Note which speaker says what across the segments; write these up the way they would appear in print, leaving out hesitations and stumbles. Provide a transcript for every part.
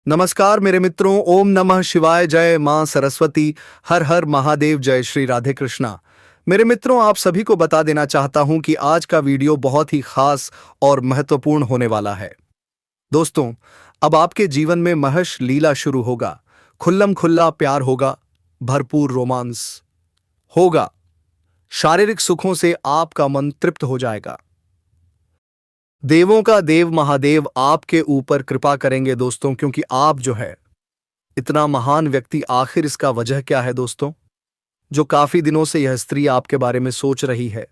Speaker 1: नमस्कार मेरे मित्रों, ओम नमः शिवाय, जय मां सरस्वती, हर हर महादेव, जय श्री राधे कृष्णा। मेरे मित्रों, आप सभी को बता देना चाहता हूं कि आज का वीडियो बहुत ही खास और महत्वपूर्ण होने वाला है। दोस्तों, अब आपके जीवन में महश लीला शुरू होगा, खुल्लम खुल्ला प्यार होगा, भरपूर रोमांस होगा, शारीरिक सुखों से आपका मन तृप्त हो जाएगा। देवों का देव महादेव आपके ऊपर कृपा करेंगे दोस्तों, क्योंकि आप जो है इतना महान व्यक्ति। आखिर इसका वजह क्या है दोस्तों? जो काफी दिनों से यह स्त्री आपके बारे में सोच रही है,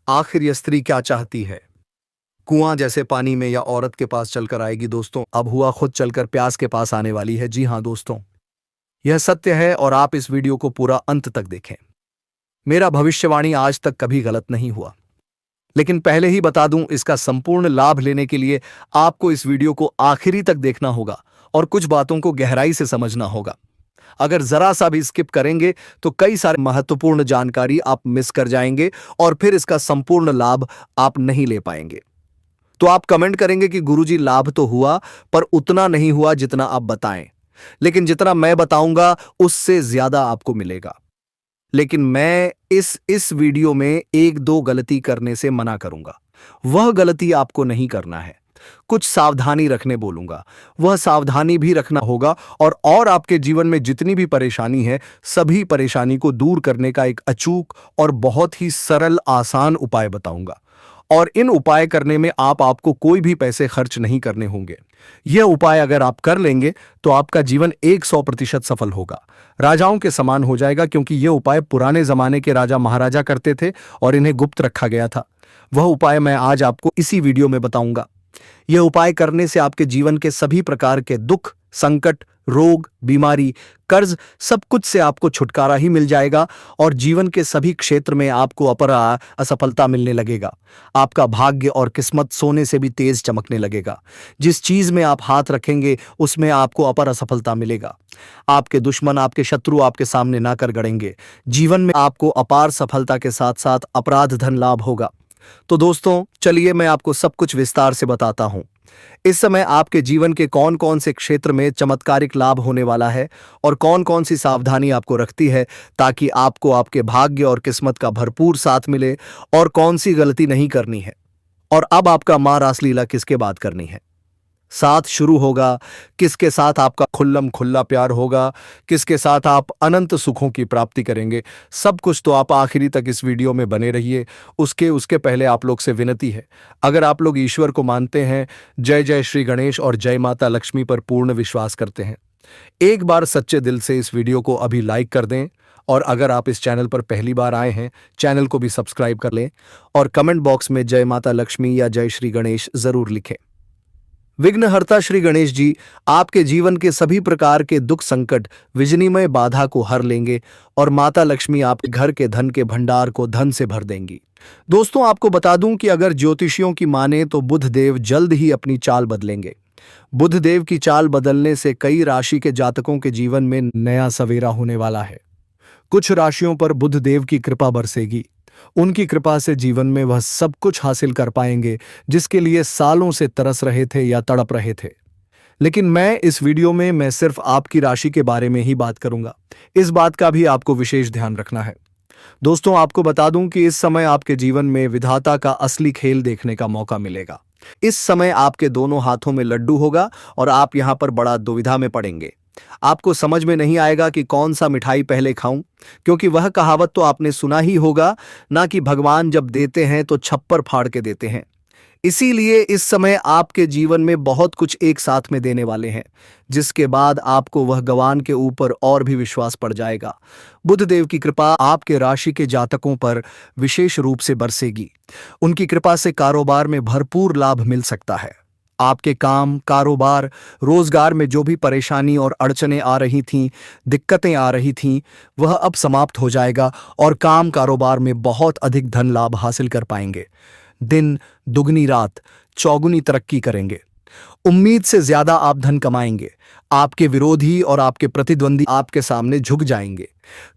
Speaker 1: आखिर यह स्त्री क्या चाहती है? कुआं जैसे पानी में या औरत के पास चलकर आएगी दोस्तों, अब हुआ खुद चलकर प्यास के पास आने वाली है। जी हां दोस्तों, यह सत्य है और आप इस वीडियो को पूरा अंत तक देखें। मेरा भविष्यवाणी आज तक कभी गलत नहीं हुआ, लेकिन पहले ही बता दूं, इसका संपूर्ण लाभ लेने के लिए आपको इस वीडियो को आखिरी तक देखना होगा और कुछ बातों को गहराई से समझना होगा। अगर जरा सा भी स्किप करेंगे तो कई सारे महत्वपूर्ण जानकारी आप मिस कर जाएंगे और फिर इसका संपूर्ण लाभ आप नहीं ले पाएंगे। तो आप कमेंट करेंगे कि गुरुजी लाभ तो हुआ, पर उतना नहीं हुआ जितना आप बताएं, लेकिन जितना मैं बताऊंगा उससे ज्यादा आपको मिलेगा। लेकिन मैं इस वीडियो में एक दो गलती करने से मना करूंगा। वह गलती आपको नहीं करना है। कुछ सावधानी रखने बोलूंगा, वह सावधानी भी रखना होगा। और आपके जीवन में जितनी भी परेशानी है, सभी परेशानी को दूर करने का एक अचूक और बहुत ही सरल आसान उपाय बताऊंगा। और इन उपाय करने में आपको कोई भी पैसे खर्च नहीं करने होंगे। यह उपाय अगर आप कर लेंगे तो आपका जीवन 100% सफल होगा, राजाओं के समान हो जाएगा, क्योंकि यह उपाय पुराने जमाने के राजा महाराजा करते थे और इन्हें गुप्त रखा गया था। वह उपाय मैं आज आपको इसी वीडियो में बताऊंगा। यह उपाय करने से आपके जीवन के सभी प्रकार के दुख, संकट, रोग, बीमारी, कर्ज, सब कुछ से आपको छुटकारा ही मिल जाएगा और जीवन के सभी क्षेत्र में आपको अपार असफलता मिलने लगेगा। आपका भाग्य और किस्मत सोने से भी तेज चमकने लगेगा। जिस चीज में आप हाथ रखेंगे उसमें आपको अपार असफलता मिलेगा। आपके दुश्मन, आपके शत्रु आपके सामने ना कर गड़ेंगे। जीवन में आपको अपार सफलता के साथ साथ अपराध धन लाभ होगा। तो दोस्तों, चलिए मैं आपको सब कुछ विस्तार से बताता हूं। इस समय आपके जीवन के कौन कौन से क्षेत्र में चमत्कारिक लाभ होने वाला है और कौन कौन सी सावधानी आपको रखती है ताकि आपको आपके भाग्य और किस्मत का भरपूर साथ मिले, और कौन सी गलती नहीं करनी है। और अब आपका मां रासलीला किसके बात करनी है, साथ शुरू होगा, किसके साथ आपका खुल्लम खुल्ला प्यार होगा, किसके साथ आप अनंत सुखों की प्राप्ति करेंगे, सब कुछ तो आप आखिरी तक इस वीडियो में बने रहिए। उसके पहले आप लोग से विनती है, अगर आप लोग ईश्वर को मानते हैं, जय जय श्री गणेश और जय माता लक्ष्मी पर पूर्ण विश्वास करते हैं, एक बार सच्चे दिल से इस वीडियो को अभी लाइक कर दें। और अगर आप इस चैनल पर पहली बार आए हैं, चैनल को भी सब्सक्राइब कर लें और कमेंट बॉक्स में जय माता लक्ष्मी या जय श्री गणेश जरूर लिखें। विघ्नहर्ता श्री गणेश जी आपके जीवन के सभी प्रकार के दुख, संकट, विजनीमय बाधा को हर लेंगे और माता लक्ष्मी आपके घर के धन के भंडार को धन से भर देंगी। दोस्तों, आपको बता दूं कि अगर ज्योतिषियों की माने तो बुध देव जल्द ही अपनी चाल बदलेंगे। बुध देव की चाल बदलने से कई राशि के जातकों के जीवन में नया सवेरा होने वाला है। कुछ राशियों पर बुध देव की कृपा बरसेगी। उनकी कृपा से जीवन में वह सब कुछ हासिल कर पाएंगे जिसके लिए सालों से तरस रहे थे या तड़प रहे थे। लेकिन मैं इस वीडियो में मैं सिर्फ आपकी राशि के बारे में ही बात करूंगा। इस बात का भी आपको विशेष ध्यान रखना है। दोस्तों, आपको बता दूं कि इस समय आपके जीवन में विधाता का असली खेल देखने का मौका मिलेगा। इस समय आपके दोनों हाथों में लड्डू होगा और आप यहां पर बड़ा दुविधा में पड़ेंगे। आपको समझ में नहीं आएगा कि कौन सा मिठाई पहले खाऊं, क्योंकि वह कहावत तो आपने सुना ही होगा ना, कि भगवान जब देते हैं तो छप्पर फाड़ के देते हैं। इसीलिए इस समय आपके जीवन में बहुत कुछ एक साथ में देने वाले हैं, जिसके बाद आपको वह भगवान के ऊपर और भी विश्वास पड़ जाएगा। बुध देव की कृपा आपके राशि के जातकों पर विशेष रूप से बरसेगी। उनकी कृपा से कारोबार में भरपूर लाभ मिल सकता है। आपके काम, कारोबार, रोजगार में जो भी परेशानी और अड़चनें आ रही थीं, दिक्कतें आ रही थीं, वह अब समाप्त हो जाएगा और काम कारोबार में बहुत अधिक धन लाभ हासिल कर पाएंगे। दिन दुगनी रात चौगुनी तरक्की करेंगे। उम्मीद से ज्यादा आप धन कमाएंगे। आपके विरोधी और आपके प्रतिद्वंदी आपके सामने झुक जाएंगे।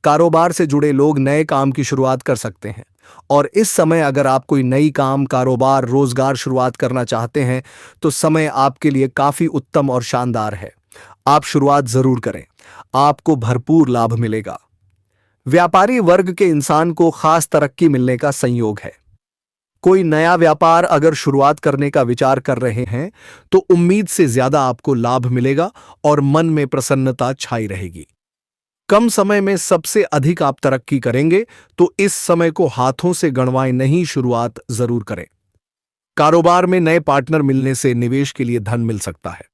Speaker 1: कारोबार से जुड़े लोग नए काम की शुरुआत कर सकते हैं। और इस समय अगर आप कोई नई काम, कारोबार, रोजगार शुरुआत करना चाहते हैं तो समय आपके लिए काफी उत्तम और शानदार है। आप शुरुआत जरूर करें, आपको भरपूर लाभ मिलेगा। व्यापारी वर्ग के इंसान को खास तरक्की मिलने का संयोग है। कोई नया व्यापार अगर शुरुआत करने का विचार कर रहे हैं तो उम्मीद से ज्यादा आपको लाभ मिलेगा और मन में प्रसन्नता छाई रहेगी। कम समय में सबसे अधिक आप तरक्की करेंगे, तो इस समय को हाथों से गंवाएं नहीं, शुरुआत जरूर करें। कारोबार में नए पार्टनर मिलने से निवेश के लिए धन मिल सकता है।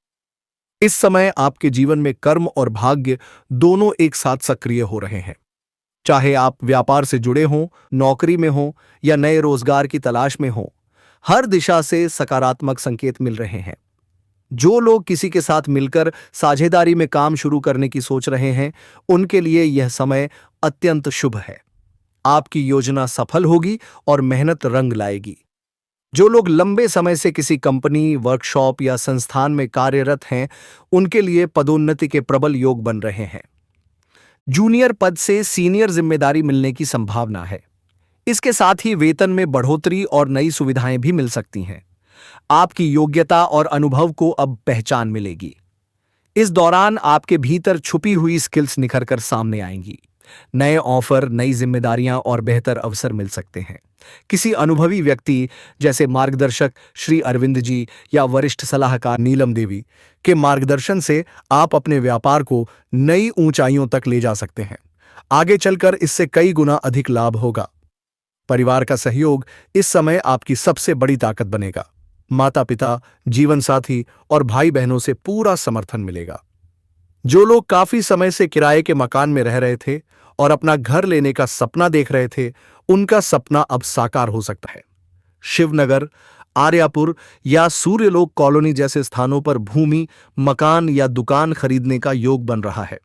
Speaker 1: इस समय आपके जीवन में कर्म और भाग्य दोनों एक साथ सक्रिय हो रहे हैं। चाहे आप व्यापार से जुड़े हों, नौकरी में हों या नए रोजगार की तलाश में हों, हर दिशा से सकारात्मक संकेत मिल रहे हैं। जो लोग किसी के साथ मिलकर साझेदारी में काम शुरू करने की सोच रहे हैं, उनके लिए यह समय अत्यंत शुभ है। आपकी योजना सफल होगी और मेहनत रंग लाएगी। जो लोग लंबे समय से किसी कंपनी, वर्कशॉप या संस्थान में कार्यरत हैं, उनके लिए पदोन्नति के प्रबल योग बन रहे हैं। जूनियर पद से सीनियर जिम्मेदारी मिलने की संभावना है। इसके साथ ही वेतन में बढ़ोतरी और नई सुविधाएं भी मिल सकती हैं। आपकी योग्यता और अनुभव को अब पहचान मिलेगी। इस दौरान आपके भीतर छुपी हुई स्किल्स निखर कर सामने आएंगी। नए ऑफर, नई जिम्मेदारियां और बेहतर अवसर मिल सकते हैं। किसी अनुभवी व्यक्ति जैसे मार्गदर्शक श्री अरविंद जी या वरिष्ठ सलाहकार नीलम देवी के मार्गदर्शन से आप अपने व्यापार को नई ऊंचाइयों तक ले जा सकते हैं। आगे चलकर इससे कई गुना अधिक लाभ होगा। परिवार का सहयोग इस समय आपकी सबसे बड़ी ताकत बनेगा। माता पिता, जीवन साथी और भाई बहनों से पूरा समर्थन मिलेगा। जो लोग काफी समय से किराए के मकान में रह रहे थे और अपना घर लेने का सपना देख रहे थे, उनका सपना अब साकार हो सकता है। शिवनगर, आर्यापुर या सूर्यलोक कॉलोनी जैसे स्थानों पर भूमि, मकान या दुकान खरीदने का योग बन रहा है।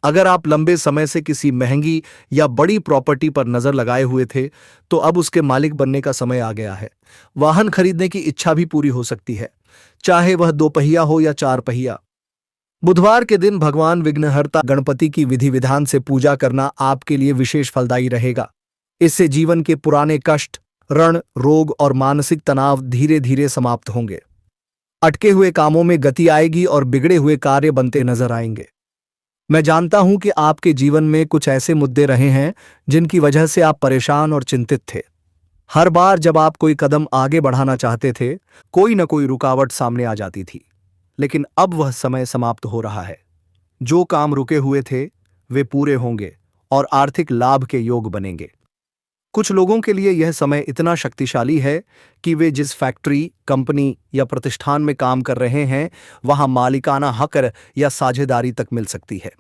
Speaker 1: अगर आप लंबे समय से किसी महंगी या बड़ी प्रॉपर्टी पर नजर लगाए हुए थे, तो अब उसके मालिक बनने का समय आ गया है। वाहन खरीदने की इच्छा भी पूरी हो सकती है, चाहे वह 2 पहिया हो या 4 पहिया। बुधवार के दिन भगवान विघ्नहर्ता गणपति की विधि विधान से पूजा करना आपके लिए विशेष फलदायी रहेगा। इससे जीवन के पुराने कष्ट, ऋण, रोग और मानसिक तनाव धीरे धीरे समाप्त होंगे। अटके हुए कामों में गति आएगी और बिगड़े हुए कार्य बनते नजर आएंगे। मैं जानता हूं कि आपके जीवन में कुछ ऐसे मुद्दे रहे हैं जिनकी वजह से आप परेशान और चिंतित थे। हर बार जब आप कोई कदम आगे बढ़ाना चाहते थे, कोई न कोई रुकावट सामने आ जाती थी। लेकिन अब वह समय समाप्त हो रहा है। जो काम रुके हुए थे, वे पूरे होंगे और आर्थिक लाभ के योग बनेंगे। कुछ लोगों के लिए यह समय इतना शक्तिशाली है कि वे जिस फैक्ट्री, कंपनी या प्रतिष्ठान में काम कर रहे हैं, वहां मालिकाना हक या साझेदारी तक मिल सकती है।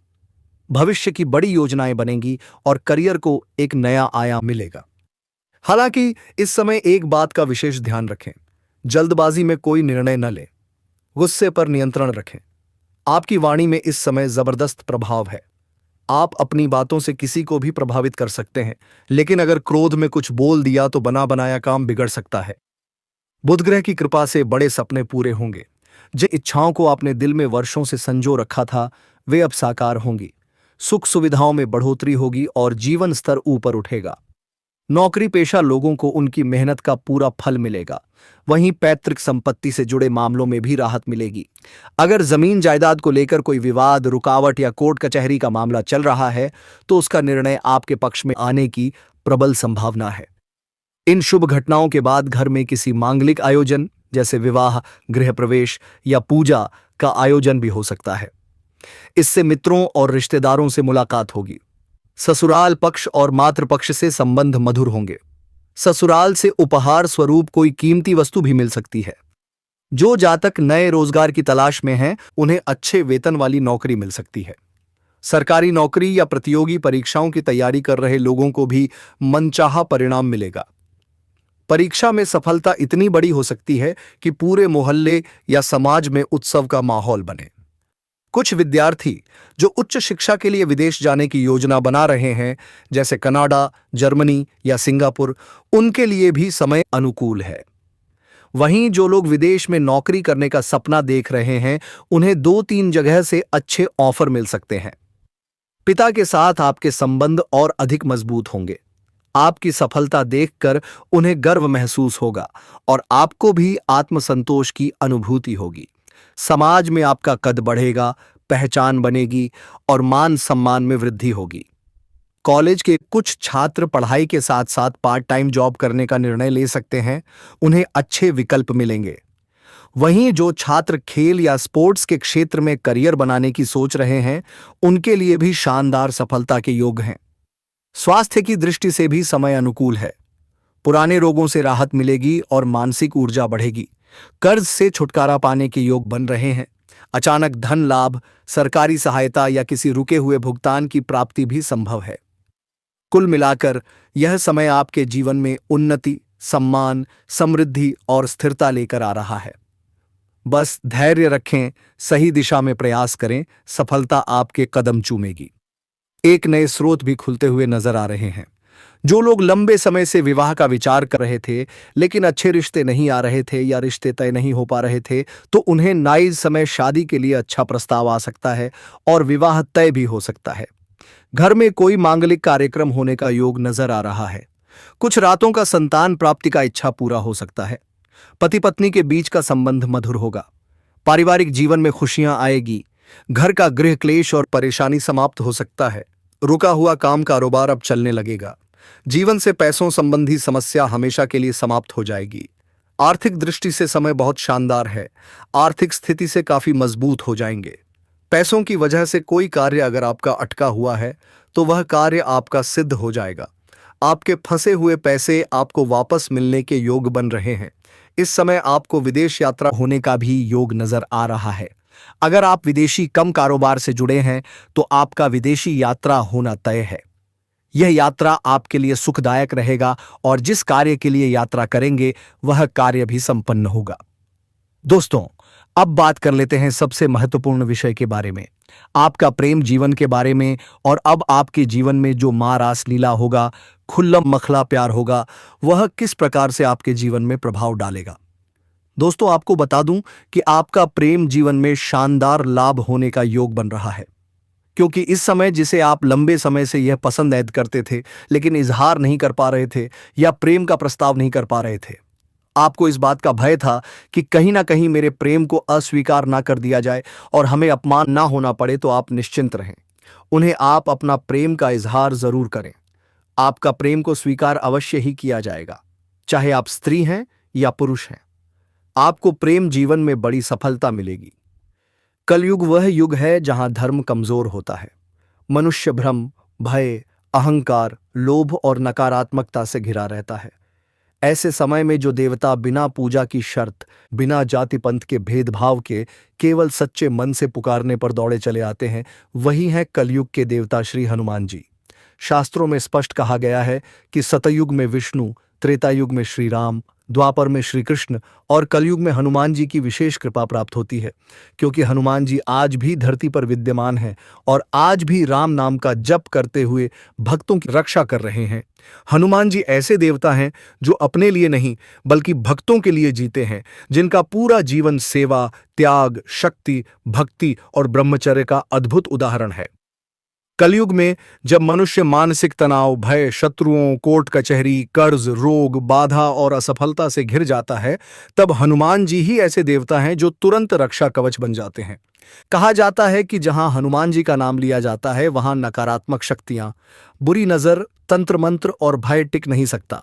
Speaker 1: भविष्य की बड़ी योजनाएं बनेंगी और करियर को एक नया आयाम मिलेगा। हालांकि इस समय एक बात का विशेष ध्यान रखें, जल्दबाजी में कोई निर्णय न लें। गुस्से पर नियंत्रण रखें। आपकी वाणी में इस समय जबरदस्त प्रभाव है। आप अपनी बातों से किसी को भी प्रभावित कर सकते हैं, लेकिन अगर क्रोध में कुछ बोल दिया तो बना बनाया काम बिगड़ सकता है। बुध ग्रह की कृपा से बड़े सपने पूरे होंगे। जिन इच्छाओं को आपने दिल में वर्षों से संजो रखा था, वे अब साकार होंगी। सुख सुविधाओं में बढ़ोतरी होगी और जीवन स्तर ऊपर उठेगा। नौकरी पेशा लोगों को उनकी मेहनत का पूरा फल मिलेगा। वहीं पैतृक संपत्ति से जुड़े मामलों में भी राहत मिलेगी। अगर जमीन जायदाद को लेकर कोई विवाद, रुकावट या कोर्ट कचहरी का मामला चल रहा है, तो उसका निर्णय आपके पक्ष में आने की प्रबल संभावना है। इन शुभ घटनाओं के बाद घर में किसी मांगलिक आयोजन जैसे विवाह, गृह प्रवेश या पूजा का आयोजन भी हो सकता है। इससे मित्रों और रिश्तेदारों से मुलाकात होगी। ससुराल पक्ष और मातृ पक्ष से संबंध मधुर होंगे। ससुराल से उपहार स्वरूप कोई कीमती वस्तु भी मिल सकती है। जो जातक नए रोजगार की तलाश में हैं, उन्हें अच्छे वेतन वाली नौकरी मिल सकती है। सरकारी नौकरी या प्रतियोगी परीक्षाओं की तैयारी कर रहे लोगों को भी मनचाहा परिणाम मिलेगा। परीक्षा में सफलता इतनी बड़ी हो सकती है कि पूरे मोहल्ले या समाज में उत्सव का माहौल बने। कुछ विद्यार्थी जो उच्च शिक्षा के लिए विदेश जाने की योजना बना रहे हैं, जैसे कनाडा, जर्मनी या सिंगापुर, उनके लिए भी समय अनुकूल है। वहीं जो लोग विदेश में नौकरी करने का सपना देख रहे हैं, उन्हें 2-3 जगह से अच्छे ऑफर मिल सकते हैं। पिता के साथ आपके संबंध और अधिक मजबूत होंगे। आपकी सफलता देखकर उन्हें गर्व महसूस होगा और आपको भी आत्मसंतोष की अनुभूति होगी। समाज में आपका कद बढ़ेगा, पहचान बनेगी और मान सम्मान में वृद्धि होगी। कॉलेज के कुछ छात्र पढ़ाई के साथ साथ पार्ट टाइम जॉब करने का निर्णय ले सकते हैं, उन्हें अच्छे विकल्प मिलेंगे। वहीं जो छात्र खेल या स्पोर्ट्स के क्षेत्र में करियर बनाने की सोच रहे हैं, उनके लिए भी शानदार सफलता के योग हैं। स्वास्थ्य की दृष्टि से भी समय अनुकूल है। पुराने रोगों से राहत मिलेगी और मानसिक ऊर्जा बढ़ेगी। कर्ज से छुटकारा पाने के योग बन रहे हैं। अचानक धन लाभ, सरकारी सहायता या किसी रुके हुए भुगतान की प्राप्ति भी संभव है। कुल मिलाकर यह समय आपके जीवन में उन्नति, सम्मान, समृद्धि और स्थिरता लेकर आ रहा है। बस धैर्य रखें, सही दिशा में प्रयास करें, सफलता आपके कदम चूमेगी। एक नए स्रोत भी खुलते हुए नजर आ रहे हैं। जो लोग लंबे समय से विवाह का विचार कर रहे थे लेकिन अच्छे रिश्ते नहीं आ रहे थे या रिश्ते तय नहीं हो पा रहे थे, तो उन्हें नाइज समय शादी के लिए अच्छा प्रस्ताव आ सकता है और विवाह तय भी हो सकता है। घर में कोई मांगलिक कार्यक्रम होने का योग नजर आ रहा है। कुछ रातों का संतान प्राप्ति का इच्छा पूरा हो सकता है। पति पत्नी के बीच का संबंध मधुर होगा। पारिवारिक जीवन में खुशियां आएगी। घर का गृह क्लेश और परेशानी समाप्त हो सकता है। रुका हुआ काम कारोबार अब चलने लगेगा। जीवन से पैसों संबंधी समस्या हमेशा के लिए समाप्त हो जाएगी। आर्थिक दृष्टि से समय बहुत शानदार है। आर्थिक स्थिति से काफी मजबूत हो जाएंगे। पैसों की वजह से कोई कार्य अगर आपका अटका हुआ है तो वह कार्य आपका सिद्ध हो जाएगा। आपके फंसे हुए पैसे आपको वापस मिलने के योग बन रहे हैं। इस समय आपको विदेश यात्रा होने का भी योग नजर आ रहा है। अगर आप विदेशी कम कारोबार से जुड़े हैं तो आपका विदेशी यात्रा होना तय है। यह यात्रा आपके लिए सुखदायक रहेगा और जिस कार्य के लिए यात्रा करेंगे वह कार्य भी संपन्न होगा। दोस्तों, अब बात कर लेते हैं सबसे महत्वपूर्ण विषय के बारे में, आपका प्रेम जीवन के बारे में। और अब आपके जीवन में जो मां रास लीला होगा, खुल्लम मखला प्यार होगा, वह किस प्रकार से आपके जीवन में प्रभाव डालेगा। दोस्तों, आपको बता दूं कि आपका प्रेम जीवन में शानदार लाभ होने का योग बन रहा है, क्योंकि इस समय जिसे आप लंबे समय से यह पसंद ऐद करते थे लेकिन इजहार नहीं कर पा रहे थे या प्रेम का प्रस्ताव नहीं कर पा रहे थे, आपको इस बात का भय था कि कहीं ना कहीं मेरे प्रेम को अस्वीकार ना कर दिया जाए और हमें अपमान ना होना पड़े, तो आप निश्चिंत रहें। उन्हें आप अपना प्रेम का इजहार जरूर करें। आपका प्रेम को स्वीकार अवश्य ही किया जाएगा, चाहे आप स्त्री हैं या पुरुष हैं। आपको प्रेम जीवन में बड़ी सफलता मिलेगी। कलयुग वह युग है जहां धर्म कमजोर होता है। मनुष्य भ्रम, भय, अहंकार, लोभ और नकारात्मकता से घिरा रहता है। ऐसे समय में जो देवता बिना पूजा की शर्त, बिना जाति पंथ के भेदभाव के केवल सच्चे मन से पुकारने पर दौड़े चले आते हैं, वही हैं कलयुग के देवता श्री हनुमान जी। शास्त्रों में स्पष्ट कहा गया है कि सतयुग में विष्णु, त्रेता युग में श्री राम, द्वापर में श्री कृष्ण और कलयुग में हनुमान जी की विशेष कृपा प्राप्त होती है, क्योंकि हनुमान जी आज भी धरती पर विद्यमान हैं और आज भी राम नाम का जप करते हुए भक्तों की रक्षा कर रहे हैं। हनुमान जी ऐसे देवता हैं जो अपने लिए नहीं बल्कि भक्तों के लिए जीते हैं, जिनका पूरा जीवन सेवा, त्याग, शक्ति, भक्ति और ब्रह्मचर्य का अद्भुत उदाहरण है। कलयुग में जब मनुष्य मानसिक तनाव, भय, शत्रुओं, कोर्ट कचहरी, कर्ज, रोग, बाधा और असफलता से घिर जाता है, तब हनुमान जी ही ऐसे देवता हैं जो तुरंत रक्षा कवच बन जाते हैं। कहा जाता है कि जहां हनुमान जी का नाम लिया जाता है वहां नकारात्मक शक्तियां, बुरी नजर, तंत्र मंत्र और भय टिक नहीं सकता।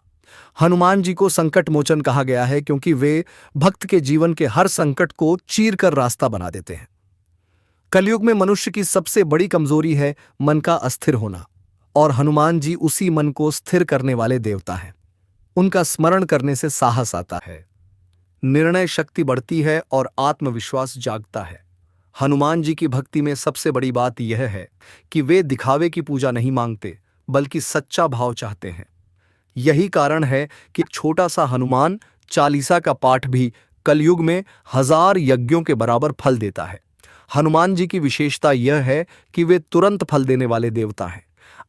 Speaker 1: हनुमान जी को संकट मोचन कहा गया है क्योंकि वे भक्त के जीवन के हर संकट को चीर कर रास्ता बना देते हैं। कलयुग में मनुष्य की सबसे बड़ी कमजोरी है मन का अस्थिर होना, और हनुमान जी उसी मन को स्थिर करने वाले देवता हैं। उनका स्मरण करने से साहस आता है, निर्णय शक्ति बढ़ती है और आत्मविश्वास जागता है। हनुमान जी की भक्ति में सबसे बड़ी बात यह है कि वे दिखावे की पूजा नहीं मांगते बल्कि सच्चा भाव चाहते हैं। यही कारण है कि छोटा सा हनुमान चालीसा का पाठ भी कलयुग में 1000 यज्ञों के बराबर फल देता है। हनुमान जी की विशेषता यह है कि वे तुरंत फल देने वाले देवता हैं।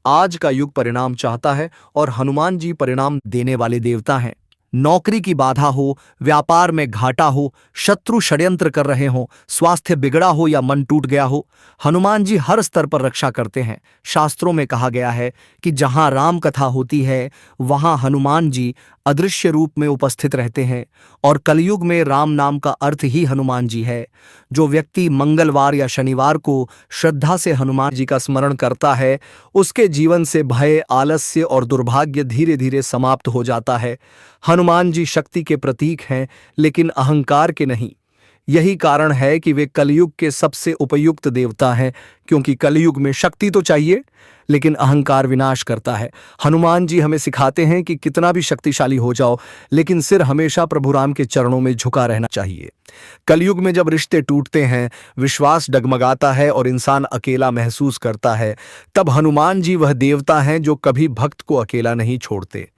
Speaker 1: आज का युग परिणाम चाहता है और हनुमान जी परिणाम देने वाले देवता हैं। नौकरी की बाधा हो, व्यापार में घाटा हो, शत्रु षड्यंत्र कर रहे हो, स्वास्थ्य बिगड़ा हो या मन टूट गया हो, हनुमान जी हर स्तर पर रक्षा करते हैं। शास्त्रों में कहा गया है कि जहां राम कथा होती है वहां हनुमान जी अदृश्य रूप में उपस्थित रहते हैं, और कलयुग में राम नाम का अर्थ ही हनुमान जी है। जो व्यक्ति मंगलवार या शनिवार को श्रद्धा से हनुमान जी का स्मरण करता है, उसके जीवन से भय, आलस्य और दुर्भाग्य धीरे धीरे समाप्त हो जाता है। हनुमान जी शक्ति के प्रतीक हैं, लेकिन अहंकार के नहीं। यही कारण है कि वे कलयुग के सबसे उपयुक्त देवता हैं, क्योंकि कलयुग में शक्ति तो चाहिए, लेकिन अहंकार विनाश करता है। हनुमान जी हमें सिखाते हैं कि कितना भी शक्तिशाली हो जाओ, लेकिन सिर हमेशा प्रभु राम के चरणों में झुका रहना चाहिए। कलयुग में जब रिश्ते टूटते हैं, विश्वास डगमगाता है और इंसान अकेला महसूस करता है, तब हनुमान जी वह देवता हैं जो कभी भक्त को अकेला नहीं छोड़ते।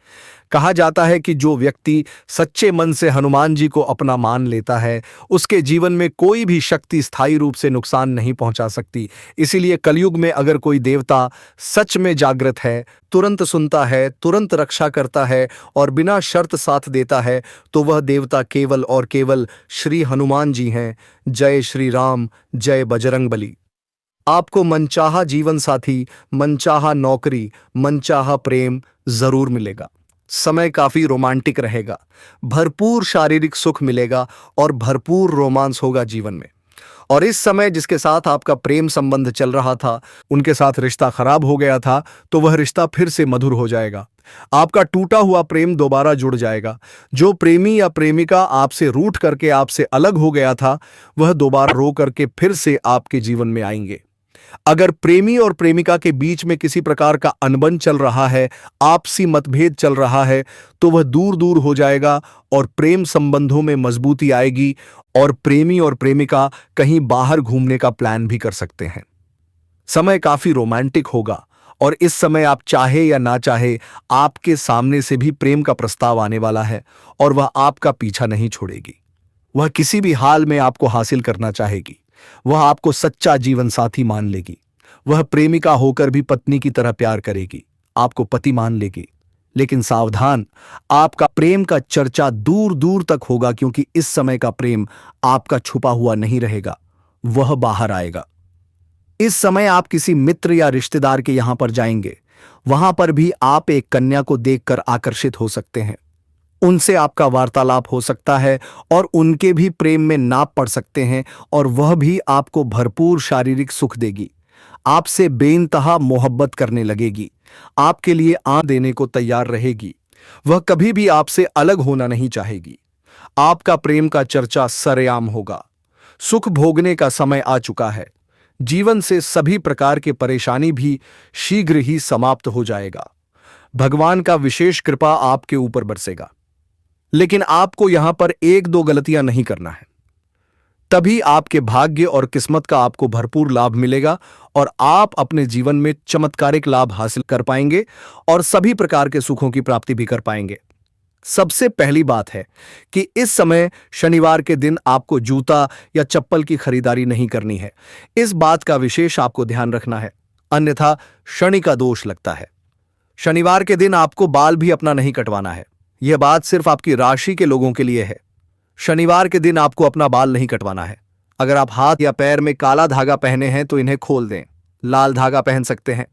Speaker 1: कहा जाता है कि जो व्यक्ति सच्चे मन से हनुमान जी को अपना मान लेता है, उसके जीवन में कोई भी शक्ति स्थायी रूप से नुकसान नहीं पहुंचा सकती। इसीलिए कलयुग में अगर कोई देवता सच में जागृत है, तुरंत सुनता है, तुरंत रक्षा करता है और बिना शर्त साथ देता है, तो वह देवता केवल और केवल श्री हनुमान जी हैं। जय श्री राम, जय बजरंगबली। आपको मनचाहा जीवन साथी, मनचाहा नौकरी, मनचाहा प्रेम जरूर मिलेगा। समय काफी रोमांटिक रहेगा, भरपूर शारीरिक सुख मिलेगा और भरपूर रोमांस होगा जीवन में। और इस समय जिसके साथ आपका प्रेम संबंध चल रहा था, उनके साथ रिश्ता खराब हो गया था, तो वह रिश्ता फिर से मधुर हो जाएगा। आपका टूटा हुआ प्रेम दोबारा जुड़ जाएगा। जो प्रेमी या प्रेमिका आपसे रूठ करके आपसे अलग हो गया था, वह दोबारा रो करके फिर से आपके जीवन में आएंगे। अगर प्रेमी और प्रेमिका के बीच में किसी प्रकार का अनबन चल रहा है, आपसी मतभेद चल रहा है, तो वह दूर दूर हो जाएगा और प्रेम संबंधों में मजबूती आएगी, और प्रेमी और प्रेमिका कहीं बाहर घूमने का प्लान भी कर सकते हैं। समय काफी रोमांटिक होगा, और इस समय आप चाहे या ना चाहे, आपके सामने से भी प्रेम का प्रस्ताव आने वाला है, और वह आपका पीछा नहीं छोड़ेगी। वह किसी भी हाल में आपको हासिल करना चाहेगी। वह आपको सच्चा जीवन साथी मान लेगी। वह प्रेमिका होकर भी पत्नी की तरह प्यार करेगी, आपको पति मान लेगी। लेकिन सावधान, आपका प्रेम का चर्चा दूर दूर तक होगा, क्योंकि इस समय का प्रेम आपका छुपा हुआ नहीं रहेगा, वह बाहर आएगा। इस समय आप किसी मित्र या रिश्तेदार के यहां पर जाएंगे, वहां पर भी आप एक कन्या को देखकर आकर्षित हो सकते हैं। उनसे आपका वार्तालाप हो सकता है और उनके भी प्रेम में नाप पड़ सकते हैं, और वह भी आपको भरपूर शारीरिक सुख देगी। आपसे बेइंतहा मोहब्बत करने लगेगी, आपके लिए आन देने को तैयार रहेगी। वह कभी भी आपसे अलग होना नहीं चाहेगी। आपका प्रेम का चर्चा सरेआम होगा। सुख भोगने का समय आ चुका है। जीवन से सभी प्रकार के परेशानी भी शीघ्र ही समाप्त हो जाएगा। भगवान का विशेष कृपा आपके ऊपर बरसेगा। लेकिन आपको यहां पर एक दो गलतियां नहीं करना है, तभी आपके भाग्य और किस्मत का आपको भरपूर लाभ मिलेगा, और आप अपने जीवन में चमत्कारिक लाभ हासिल कर पाएंगे और सभी प्रकार के सुखों की प्राप्ति भी कर पाएंगे। सबसे पहली बात है कि इस समय शनिवार के दिन आपको जूता या चप्पल की खरीदारी नहीं करनी है। इस बात का विशेष आपको ध्यान रखना है, अन्यथा शनि का दोष लगता है। शनिवार के दिन आपको बाल भी अपना नहीं कटवाना है। यह बात सिर्फ आपकी राशि के लोगों के लिए है। शनिवार के दिन आपको अपना बाल नहीं कटवाना है। अगर आप हाथ या पैर में काला धागा पहने हैं तो इन्हें खोल दें। लाल धागा पहन सकते हैं।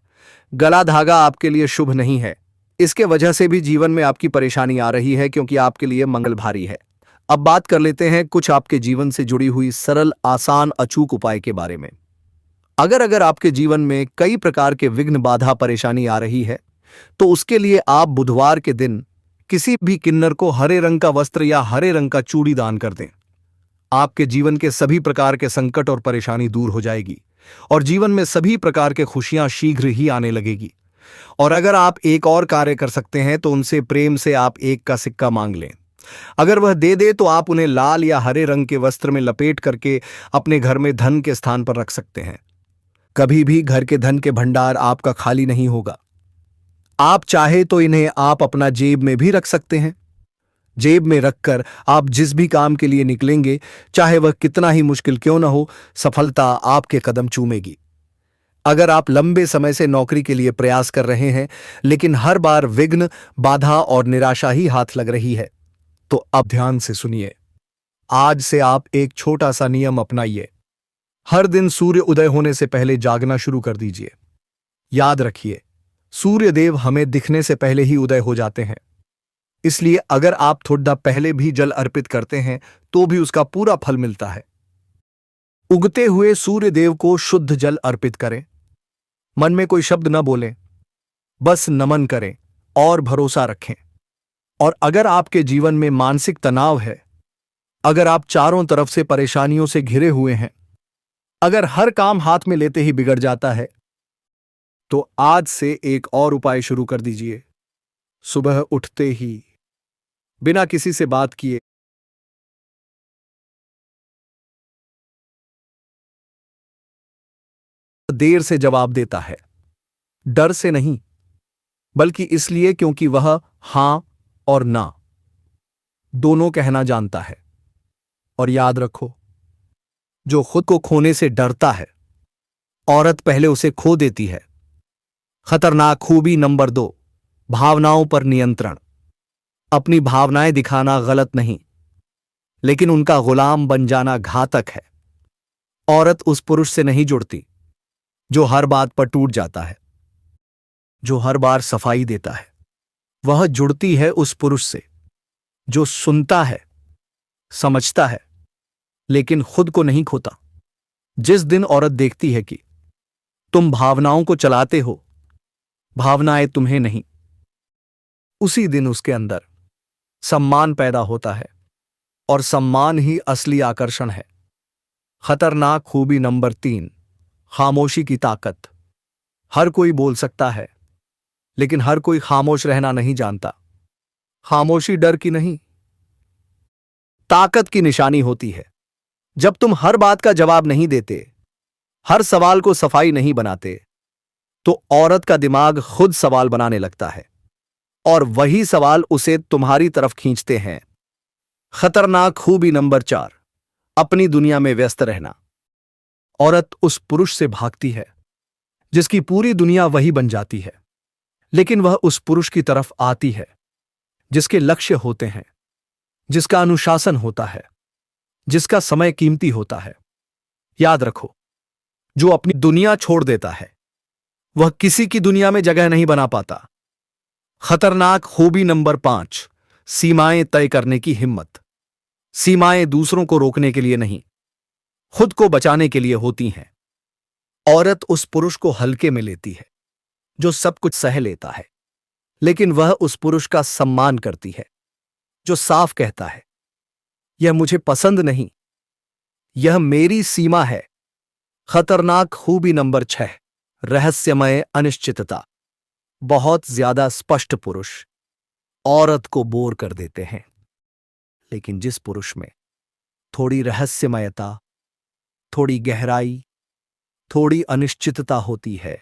Speaker 1: गला धागा आपके लिए शुभ नहीं है। इसके वजह से भी जीवन में आपकी परेशानी आ रही है, क्योंकि आपके लिए मंगल भारी है। अब बात कर लेते हैं कुछ आपके जीवन से जुड़ी हुई सरल, आसान, अचूक उपाय के बारे में। अगर आपके जीवन में कई प्रकार के विघ्न, बाधा, परेशानी आ रही है, तो उसके लिए आप बुधवार के दिन किसी भी किन्नर को हरे रंग का वस्त्र या हरे रंग का चूड़ी दान कर दें। आपके जीवन के सभी प्रकार के संकट और परेशानी दूर हो जाएगी, और जीवन में सभी प्रकार के खुशियां शीघ्र ही आने लगेगी। और अगर आप एक और कार्य कर सकते हैं तो उनसे प्रेम से आप एक का सिक्का मांग लें। अगर वह दे दे तो आप उन्हें लाल या हरे रंग के वस्त्र में लपेट करके अपने घर में धन के स्थान पर रख सकते हैं। कभी भी घर के धन के भंडार आपका खाली नहीं होगा। आप चाहे तो इन्हें आप अपना जेब में भी रख सकते हैं। जेब में रखकर आप जिस भी काम के लिए निकलेंगे, चाहे वह कितना ही मुश्किल क्यों न हो, सफलता आपके कदम चूमेगी। अगर आप लंबे समय से नौकरी के लिए प्रयास कर रहे हैं, लेकिन हर बार विघ्न, बाधा और निराशा ही हाथ लग रही है, तो अब ध्यान से सुनिए। आज से आप एक छोटा सा नियम अपनाइए। हर दिन सूर्य उदय होने से पहले जागना शुरू कर दीजिए। याद रखिए, सूर्य देव हमें दिखने से पहले ही उदय हो जाते हैं। इसलिए अगर आप थोड़ा पहले भी जल अर्पित करते हैं तो भी उसका पूरा फल मिलता है। उगते हुए सूर्य देव को शुद्ध जल अर्पित करें। मन में कोई शब्द न बोलें, बस नमन करें और भरोसा रखें। और अगर आपके जीवन में मानसिक तनाव है, अगर आप चारों तरफ से परेशानियों से घिरे हुए हैं, अगर हर काम हाथ में लेते ही बिगड़ जाता है, तो आज से एक और उपाय शुरू कर दीजिए। सुबह उठते ही बिना किसी से बात किए देर से जवाब देता है। डर से नहीं, बल्कि इसलिए क्योंकि वह हां और ना दोनों कहना जानता है। और याद रखो, जो खुद को खोने से डरता है, औरत पहले उसे खो देती है। खतरनाक खूबी नंबर 2, भावनाओं पर नियंत्रण। अपनी भावनाएं दिखाना गलत नहीं, लेकिन उनका गुलाम बन जाना घातक है। औरत उस पुरुष से नहीं जुड़ती जो हर बात पर टूट जाता है, जो हर बार सफाई देता है। वह जुड़ती है उस पुरुष से जो सुनता है, समझता है, लेकिन खुद को नहीं खोता। जिस दिन औरत देखती है कि तुम भावनाओं को चलाते हो, भावनाएं तुम्हें नहीं, उसी दिन उसके अंदर सम्मान पैदा होता है। और सम्मान ही असली आकर्षण है। खतरनाक खूबी नंबर 3, खामोशी की ताकत। हर कोई बोल सकता है, लेकिन हर कोई खामोश रहना नहीं जानता। खामोशी डर की नहीं, ताकत की निशानी होती है। जब तुम हर बात का जवाब नहीं देते, हर सवाल को सफाई नहीं बनाते, तो औरत का दिमाग खुद सवाल बनाने लगता है और वही सवाल उसे तुम्हारी तरफ खींचते हैं। खतरनाक खूबी नंबर 4, अपनी दुनिया में व्यस्त रहना। औरत उस पुरुष से भागती है जिसकी पूरी दुनिया वही बन जाती है, लेकिन वह उस पुरुष की तरफ आती है जिसके लक्ष्य होते हैं, जिसका अनुशासन होता है, जिसका समय कीमती होता है। याद रखो, जो अपनी दुनिया छोड़ देता है वह किसी की दुनिया में जगह नहीं बना पाता। खतरनाक खूबी नंबर 5, सीमाएं तय करने की हिम्मत। सीमाएं दूसरों को रोकने के लिए नहीं, खुद को बचाने के लिए होती हैं। औरत उस पुरुष को हल्के में लेती है जो सब कुछ सह लेता है, लेकिन वह उस पुरुष का सम्मान करती है जो साफ कहता है, यह मुझे पसंद नहीं, यह मेरी सीमा है। खतरनाक खूबी नंबर 6, रहस्यमय अनिश्चितता। बहुत ज्यादा स्पष्ट पुरुष औरत को बोर कर देते हैं, लेकिन जिस पुरुष में थोड़ी रहस्यमयता, थोड़ी गहराई, थोड़ी अनिश्चितता होती है,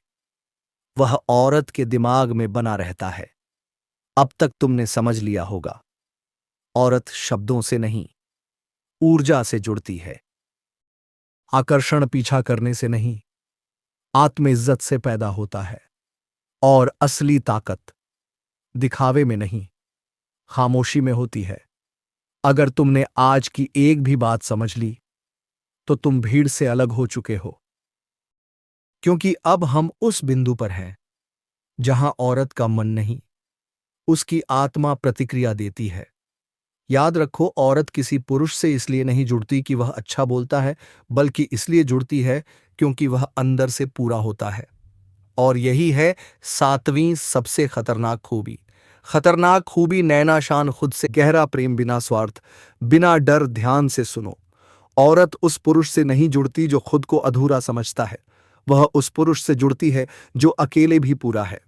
Speaker 1: वह औरत के दिमाग में बना रहता है। अब तक तुमने समझ लिया होगा, औरत शब्दों से नहीं, ऊर्जा से जुड़ती है। आकर्षण पीछा करने से नहीं, आत्मइज्जत से पैदा होता है। और असली ताकत दिखावे में नहीं, खामोशी में होती है। अगर तुमने आज की एक भी बात समझ ली, तो तुम भीड़ से अलग हो चुके हो। क्योंकि अब हम उस बिंदु पर हैं जहां औरत का मन नहीं, उसकी आत्मा प्रतिक्रिया देती है। याद रखो, औरत किसी पुरुष से इसलिए नहीं जुड़ती कि वह अच्छा बोलता है, बल्कि इसलिए जुड़ती है क्योंकि वह अंदर से पूरा होता है। और यही है 7वीं सबसे खतरनाक खूबी। खतरनाक खूबी नैनाशान खुद से गहरा प्रेम, बिना स्वार्थ, बिना डर। ध्यान से सुनो, औरत उस पुरुष से नहीं जुड़ती जो खुद को अधूरा समझता है, वह उस पुरुष से जुड़ती है जो अकेले भी पूरा है।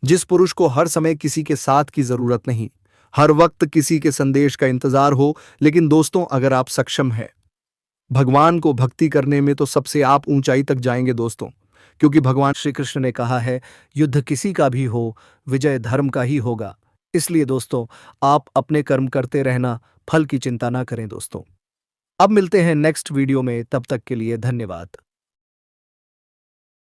Speaker 1: जिस पुरुष को हर समय किसी के साथ की जरूरत नहीं, हर वक्त किसी के संदेश का इंतजार हो। लेकिन दोस्तों, अगर आप सक्षम हैं भगवान को भक्ति करने में, तो सबसे आप ऊंचाई तक जाएंगे दोस्तों। क्योंकि भगवान श्री कृष्ण ने कहा है, युद्ध किसी का भी हो, विजय धर्म का ही होगा। इसलिए दोस्तों, आप अपने कर्म करते रहना, फल की चिंता ना करें दोस्तों। अब मिलते हैं नेक्स्ट वीडियो में, तब तक के लिए धन्यवाद।